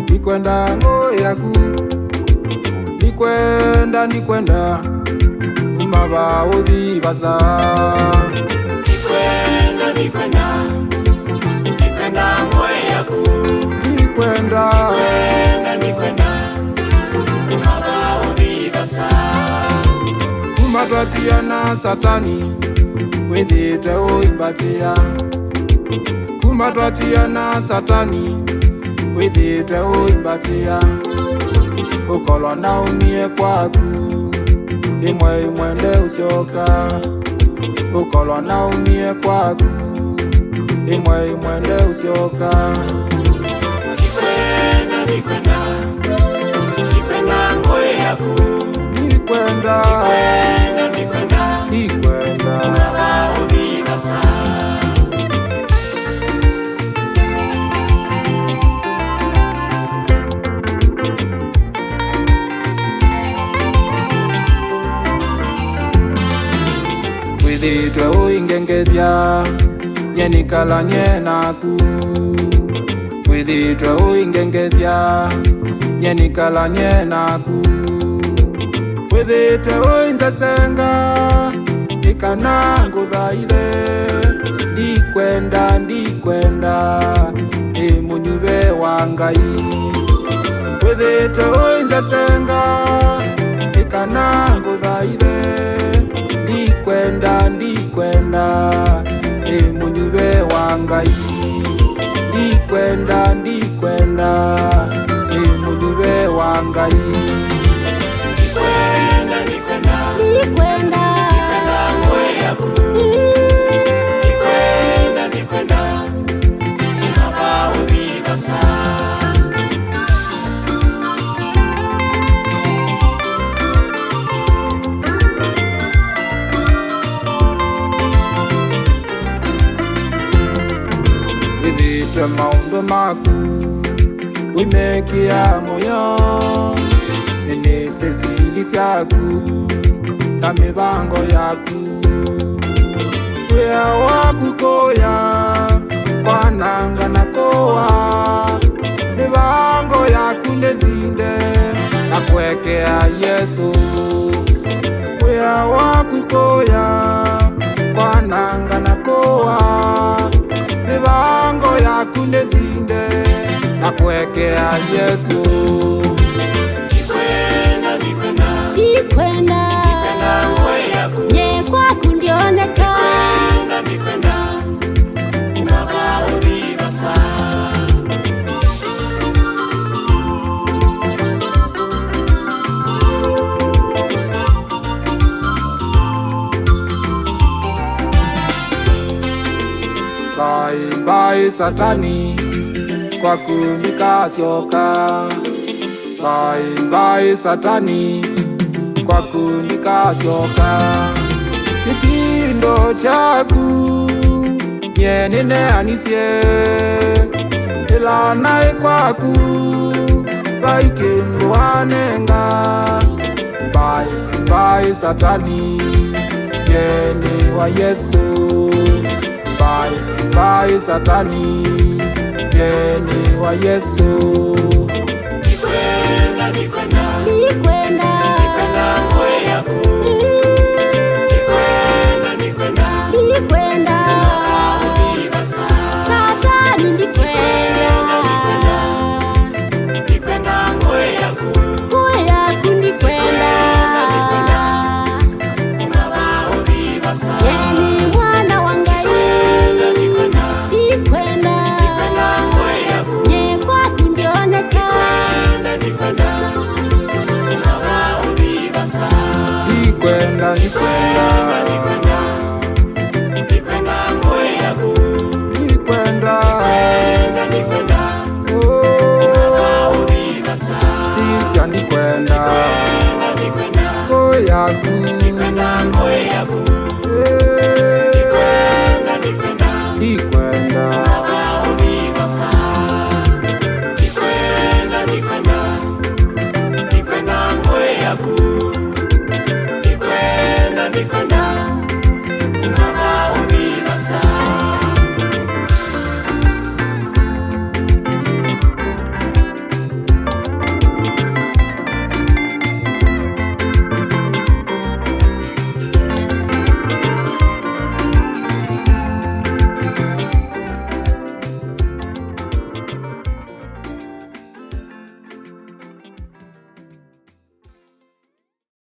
ndikwenda ngo yaku, ndikwenda umava uthi basa, ndikwenda ngo yaku, ndikwenda umava uthi basa. Kumatwatia na Satani withite uimbatia, kumatwatia na Satani withite uimbatia, ukolwa na umie kwaku imwe nde ucioka, ukolwa na umie kwaku imwe nde ucioka. Ndikwenda ngo yaku, Ndikwenda umava uthi basa. withitwe uingengethia nyenikalanie naku, withitwe uingengethia nyenikalanie naku, withitwe uinzesenga nikana nguthaithe, ndikwenda ni munyuve wa Ngai, withitwe uinzesenga nikana nguthaithe, ndikwenda ni munyuve wa Ngai, ndikwenda ni munyuve wa Ngai. Ndikwenda ngo yaku, ndikwenda umava uthi basa. Withitwe maundu maku wimekia moyo, nini sesili syaku na mibango yaku, wia waku koya kwananga na koa, mibango yaku nezinde na kwekea Yesu, wia waku koya kwananga na koa, mibango yaku nezinde na kwekea Yesu. Ndikwenda ngo yaku, nye kwaku ndioneka, umava uthi basa. Bye Satani kwaku nikacioka, bye Satani kwaku nikacioka, gitindo chaku nyeneneanisye ilana ikwaku vaikindu wanenga, bye Satani yeni wa Yesu, bye Satani yeni wa Yesu. Ndikwenda ngo yaku, ndikwenda uthi basa. Satani ndikwenda ngo yaku, ndikwenda umava uthi basa. Yeni mwana wa Ngai, ndikwenda ngo yaku, nye kwaku ndioneka, umava uthi basa. Ndikwenda ngo yaku, ndikwenda umava uthi basa. sisi ndikwenda ngo yaku, ngo yaku